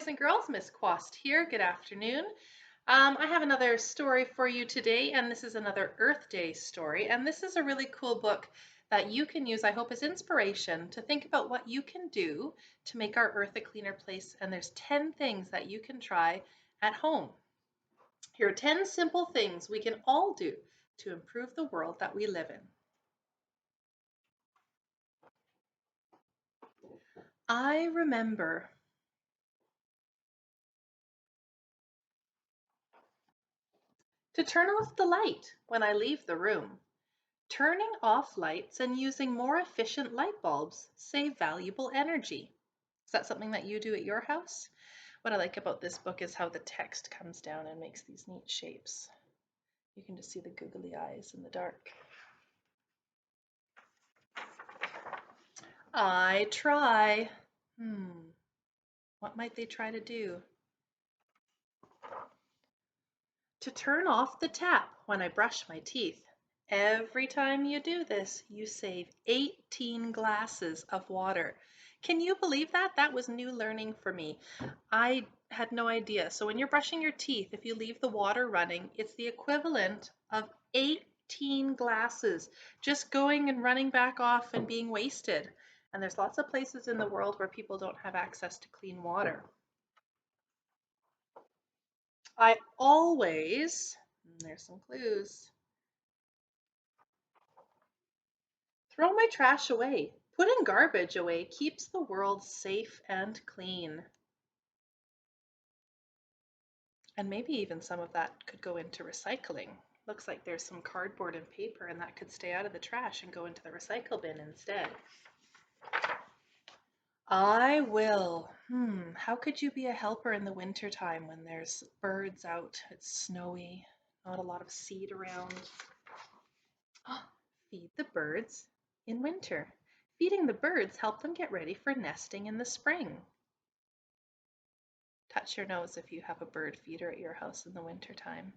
and girls, Miss Quast here. Good afternoon. I have another story for you today, and this is another Earth Day story. And this is a really cool book that you can use, I hope, as inspiration to think about what you can do to make our Earth a cleaner place. And there's 10 things that you can try at home. Here are 10 simple things we can all do to improve the world that we live in. I remember to turn off the light when I leave the room. Turning off lights and using more efficient light bulbs save valuable energy. Is that something that you do at your house? What I like about this book is how the text comes down and makes these neat shapes. You can just see the googly eyes in the dark. I try. What might they try to do? To turn off the tap when I brush my teeth. Every time you do this, you save 18 glasses of water. Can you believe that? That was new learning for me. I had no idea. So when you're brushing your teeth, if you leave the water running, it's the equivalent of 18 glasses just going and running back off and being wasted. And there's lots of places in the world where people don't have access to clean water. I always, there's some clues, throw my trash away. Putting garbage away keeps the world safe and clean. And maybe even some of that could go into recycling. Looks like there's some cardboard and paper, and that could stay out of the trash and go into the recycle bin instead. I will. How could you be a helper in the wintertime when there's birds out, it's snowy, not a lot of seed around? Feed the birds in winter. Feeding the birds help them get ready for nesting in the spring. Touch your nose if you have a bird feeder at your house in the wintertime.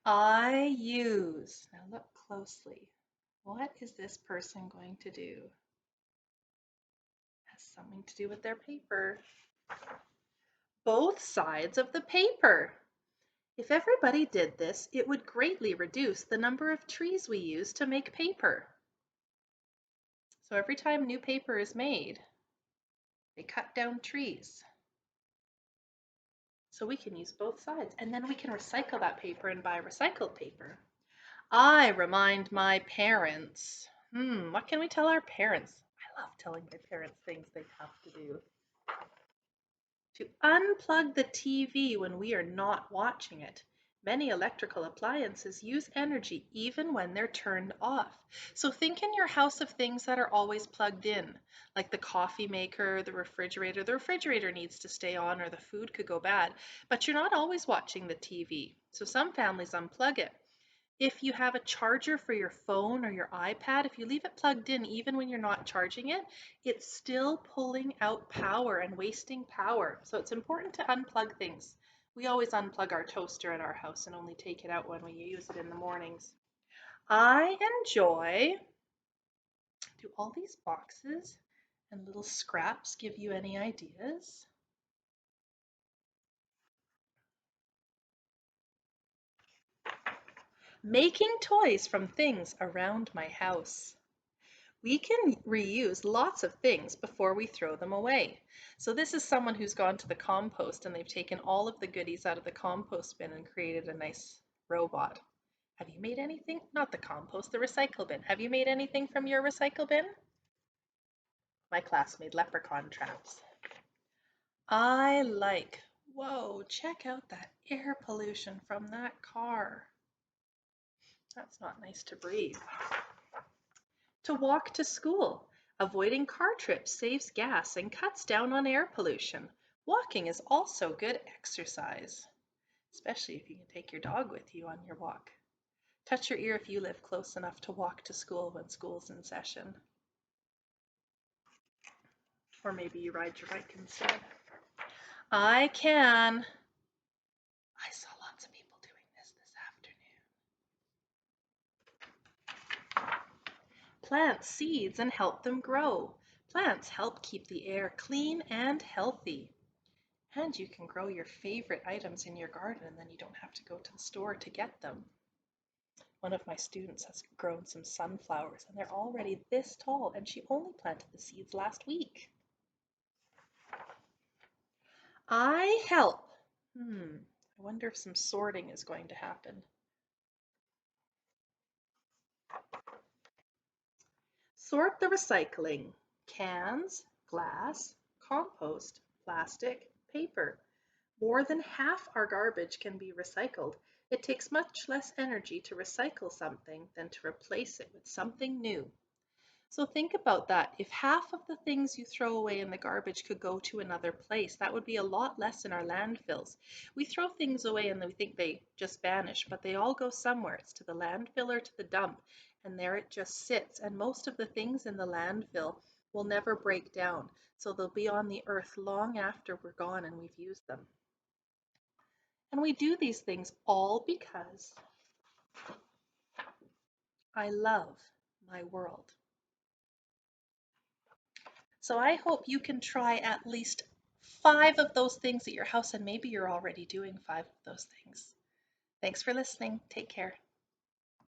I use. Now look closely. What is this person going to do? Has something to do with their paper. Both sides of the paper. If everybody did this, it would greatly reduce the number of trees we use to make paper. So every time new paper is made, they cut down trees. So we can use both sides, and then we can recycle that paper and buy recycled paper. I remind my parents. What can we tell our parents? I love telling my parents things they have to do. To unplug the TV when we are not watching it. Many electrical appliances use energy even when they're turned off. So think in your house of things that are always plugged in, like the coffee maker, the refrigerator. The refrigerator needs to stay on or the food could go bad, but you're not always watching the TV. So some families unplug it. If you have a charger for your phone or your iPad, if you leave it plugged in even when you're not charging it, it's still pulling out power and wasting power. So it's important to unplug things. We always unplug our toaster at our house and only take it out when we use it in the mornings. I enjoy, do all these boxes and little scraps give you any ideas? Making toys from things around my house. We can reuse lots of things before we throw them away. So this is someone who's gone to the compost and they've taken all of the goodies out of the compost bin and created a nice robot. Have you made anything? Not the compost, the recycle bin. Have you made anything from your recycle bin? My class made leprechaun traps. I like, whoa, check out that air pollution from that car. That's not nice to breathe. To walk to school. Avoiding car trips saves gas and cuts down on air pollution. Walking is also good exercise, especially if you can take your dog with you on your walk. Touch your ear if you live close enough to walk to school when school's in session. Or maybe you ride your bike instead. I can. I saw lots of people doing this afternoon. Plant seeds and help them grow. Plants help keep the air clean and healthy. And you can grow your favorite items in your garden and then you don't have to go to the store to get them. One of my students has grown some sunflowers and they're already this tall and she only planted the seeds last week. I help. I wonder if some sorting is going to happen. Sort the recycling. Cans, glass, compost, plastic, paper. More than half our garbage can be recycled. It takes much less energy to recycle something than to replace it with something new. So think about that. If half of the things you throw away in the garbage could go to another place, that would be a lot less in our landfills. We throw things away and we think they just vanish, but they all go somewhere. It's to the landfill or to the dump, and there it just sits. And most of the things in the landfill will never break down, so they'll be on the earth long after we're gone and we've used them. And we do these things all because I love my world. So I hope you can try at least 5 of those things at your house, and maybe you're already doing 5 of those things. Thanks for listening. Take care.